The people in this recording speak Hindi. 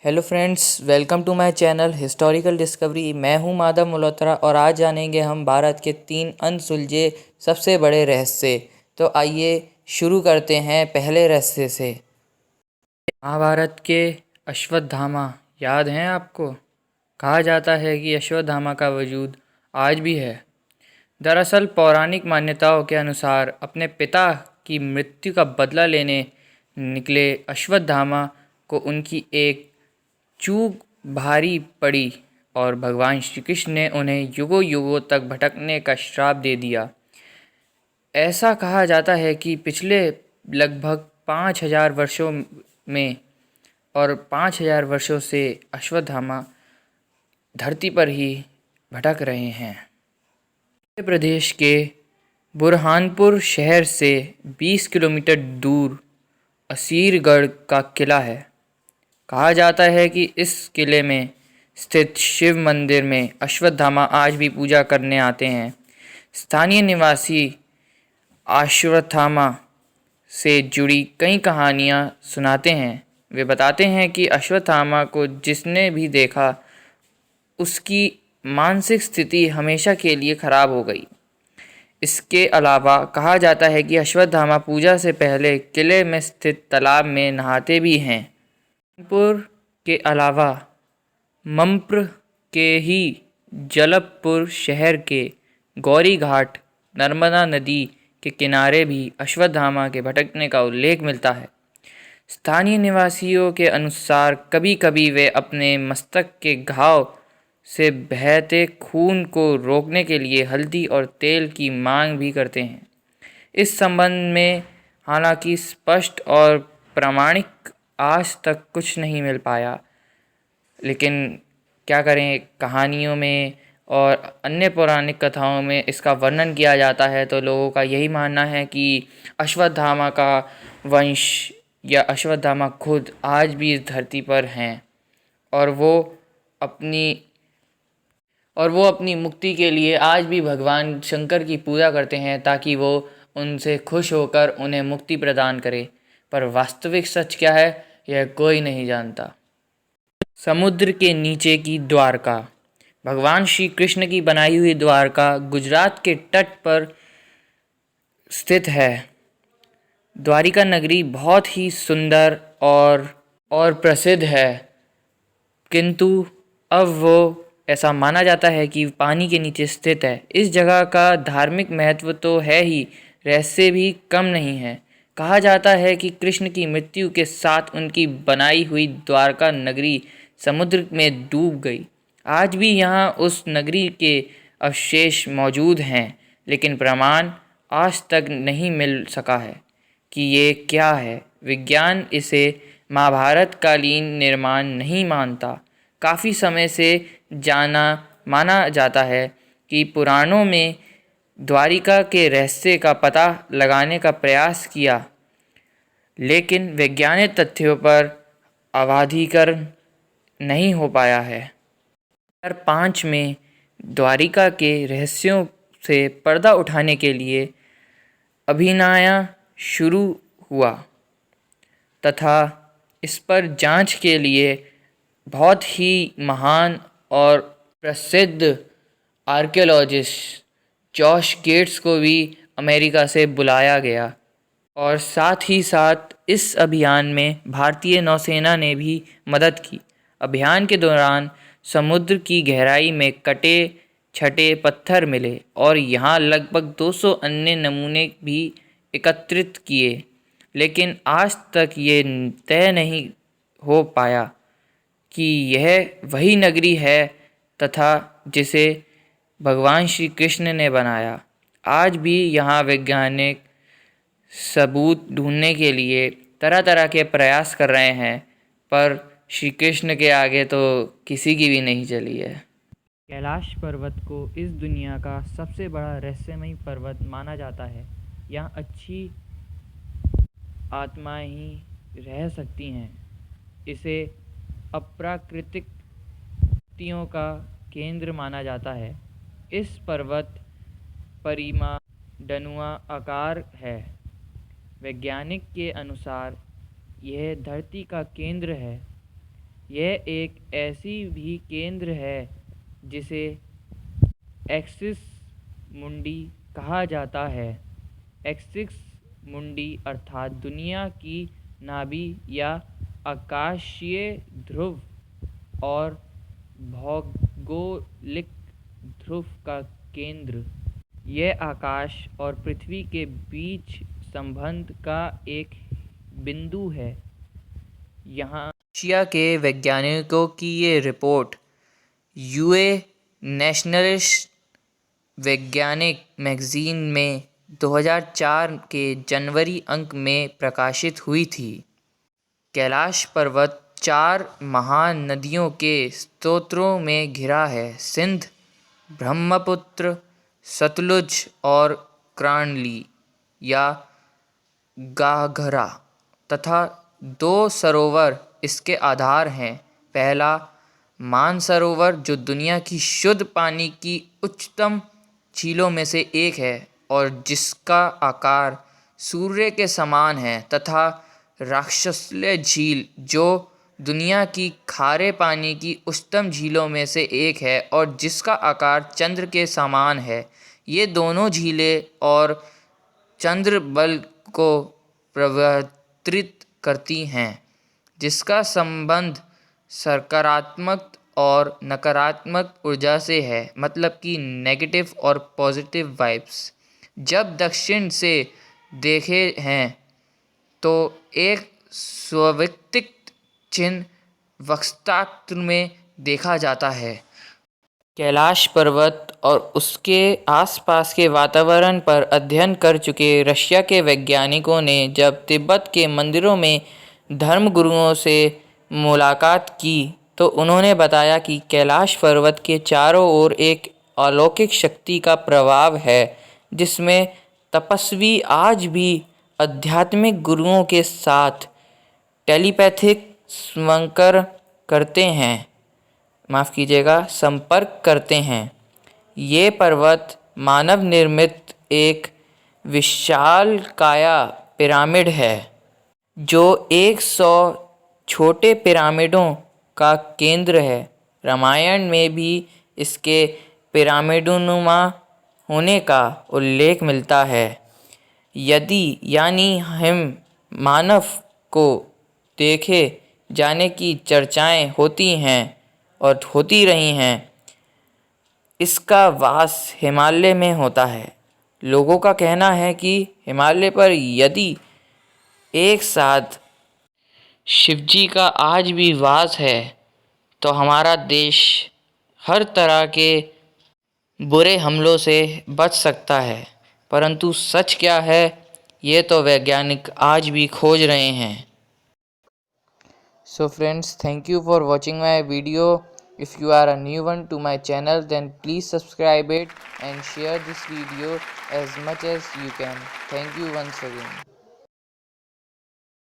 Hello friends, welcome to my channel historical discovery. मैं हूं माधव मल्होत्रा और आज जानेंगे हम भारत के 3 अनसुलझे सबसे बड़े रहस्य। तो आइए शुरू करते हैं पहले रहस्य से। महाभारत के अश्वत्थामा याद हैं आपको? कहा जाता है कि अश्वत्थामा का वजूद आज भी है। दरअसल पौराणिक मान्यताओं के अनुसार अपने पिता की मृत्यु का बदला लेने निकले अश्वत्थामा को उनकी एक चूक भारी पड़ी और भगवान श्री कृष्ण ने उन्हें युगों युगों तक भटकने का श्राप दे दिया। ऐसा कहा जाता है कि पिछले लगभग 5,000 वर्षों में और 5,000 वर्षों से अश्वत्थामा धरती पर ही भटक रहे हैं। मध्य प्रदेश के बुरहानपुर शहर से 20 किलोमीटर दूर असीरगढ़ का किला है। कहा जाता है कि इस किले में स्थित शिव मंदिर में अश्वत्थामा आज भी पूजा करने आते हैं। स्थानीय निवासी अश्वत्थामा से जुड़ी कई कहानियाँ सुनाते हैं। वे बताते हैं कि अश्वत्थामा को जिसने भी देखा उसकी मानसिक स्थिति हमेशा के लिए खराब हो गई। इसके अलावा कहा जाता है कि अश्वत्थामा पूजा से पहले किले में स्थित तालाब में नहाते भी हैं। कानपुर के अलावा मप्र के ही जलपपुर शहर के गौरी घाट नर्मदा नदी के किनारे भी अश्वत्थामा के भटकने का उल्लेख मिलता है। स्थानीय निवासियों के अनुसार कभी कभी वे अपने मस्तक के घाव से बहते खून को रोकने के लिए हल्दी और तेल की मांग भी करते हैं। इस संबंध में हालांकि स्पष्ट और प्रामाणिक आज तक कुछ नहीं मिल पाया, लेकिन क्या करें, कहानियों में और अन्य पौराणिक कथाओं में इसका वर्णन किया जाता है। तो लोगों का यही मानना है कि अश्वत्थामा का वंश या अश्वत्थामा खुद आज भी इस धरती पर हैं और अपनी वो अपनी मुक्ति के लिए आज भी भगवान शंकर की पूजा करते हैं ताकि वो उनसे खुश होकर उन्हें मुक्ति प्रदान करे। पर वास्तविक सच क्या है, यह कोई नहीं जानता। समुद्र के नीचे की द्वारका। भगवान श्री कृष्ण की बनाई हुई द्वारका गुजरात के तट पर स्थित है। द्वारिका नगरी बहुत ही सुंदर और प्रसिद्ध है, किंतु अब वो ऐसा माना जाता है कि पानी के नीचे स्थित है। इस जगह का धार्मिक महत्व तो है ही, रहस्य भी कम नहीं है। कहा जाता है कि कृष्ण की मृत्यु के साथ उनकी बनाई हुई द्वारका नगरी समुद्र में डूब गई। आज भी यहाँ उस नगरी के अवशेष मौजूद हैं, लेकिन प्रमाण आज तक नहीं मिल सका है कि ये क्या है। विज्ञान इसे महाभारत कालीन निर्माण नहीं मानता। काफ़ी समय से माना जाता है कि पुराणों में द्वारिका के रहस्य का पता लगाने का प्रयास किया, लेकिन वैज्ञानिक तथ्यों पर आधारीकरण नहीं हो पाया है। 2005 में द्वारिका के रहस्यों से पर्दा उठाने के लिए अभिनय शुरू हुआ तथा इस पर जांच के लिए बहुत ही महान और प्रसिद्ध आर्कियोलॉजिस्ट जॉश गेट्स को भी अमेरिका से बुलाया गया और साथ ही साथ इस अभियान में भारतीय नौसेना ने भी मदद की। अभियान के दौरान समुद्र की गहराई में कटे छटे पत्थर मिले और यहाँ लगभग 200 अन्य नमूने भी एकत्रित किए, लेकिन आज तक ये तय नहीं हो पाया कि यह वही नगरी है तथा जिसे भगवान श्री कृष्ण ने बनाया। आज भी यहाँ वैज्ञानिक सबूत ढूंढने के लिए तरह तरह के प्रयास कर रहे हैं, पर श्री कृष्ण के आगे तो किसी की भी नहीं चली है। कैलाश पर्वत को इस दुनिया का सबसे बड़ा रहस्यमयी पर्वत माना जाता है। यहाँ अच्छी आत्माएं ही रह सकती हैं। इसे अप्राकृतिक शक्तियों का केंद्र माना जाता है। इस पर्वत परिमाणुआ आकार है। वैज्ञानिक के अनुसार यह धरती का केंद्र है। यह एक ऐसी भी केंद्र है जिसे एक्सिस मुंडी कहा जाता है। एक्सिस मुंडी अर्थात दुनिया की नाभि या आकाशीय ध्रुव और भौगोलिक ध्रुव का केंद्र। यह आकाश और पृथ्वी के बीच संबंध का एक बिंदु है। यहाँ रशिया के वैज्ञानिकों की ये रिपोर्ट यूए नेशनलिस्ट वैज्ञानिक मैगजीन में 2004 के जनवरी अंक में प्रकाशित हुई थी। कैलाश पर्वत 4 महान नदियों के स्रोतों में घिरा है, सिंध, ब्रह्मपुत्र, सतलुज और क्रांली या घाघरा, तथा 2 सरोवर इसके आधार हैं। पहला मानसरोवर जो दुनिया की शुद्ध पानी की उच्चतम झीलों में से एक है और जिसका आकार सूर्य के समान है, तथा राक्षसले झील जो दुनिया की खारे पानी की उच्चतम झीलों में से एक है और जिसका आकार चंद्र के समान है। ये दोनों झीलें और चंद्र बल को प्रवर्तित करती हैं, जिसका संबंध सकारात्मक और नकारात्मक ऊर्जा से है, मतलब कि नेगेटिव और पॉजिटिव वाइब्स। जब दक्षिण से देखे हैं तो एक स्वर्विक चिन्ह वक्राकृति में देखा जाता है। कैलाश पर्वत और उसके आसपास के वातावरण पर अध्ययन कर चुके रशिया के वैज्ञानिकों ने जब तिब्बत के मंदिरों में धर्मगुरुओं से मुलाकात की तो उन्होंने बताया कि कैलाश पर्वत के चारों ओर एक अलौकिक शक्ति का प्रभाव है, जिसमें तपस्वी आज भी आध्यात्मिक गुरुओं के साथ टेलीपैथिक संपर्क करते हैं। ये पर्वत मानव निर्मित एक विशालकाय पिरामिड है जो 100 छोटे पिरामिडों का केंद्र है। रामायण में भी इसके पिरामिडनुमा होने का उल्लेख मिलता है। यानी हम मानव को देखे जाने की चर्चाएं होती हैं और होती रही हैं। इसका वास हिमालय में होता है। लोगों का कहना है कि हिमालय पर यदि एक साथ शिवजी का आज भी वास है तो हमारा देश हर तरह के बुरे हमलों से बच सकता है। परंतु सच क्या है, ये तो वैज्ञानिक आज भी खोज रहे हैं। So friends, thank you for watching my video. If you are a new one to my channel, then please subscribe it and share this video as much as you can. Thank you once again.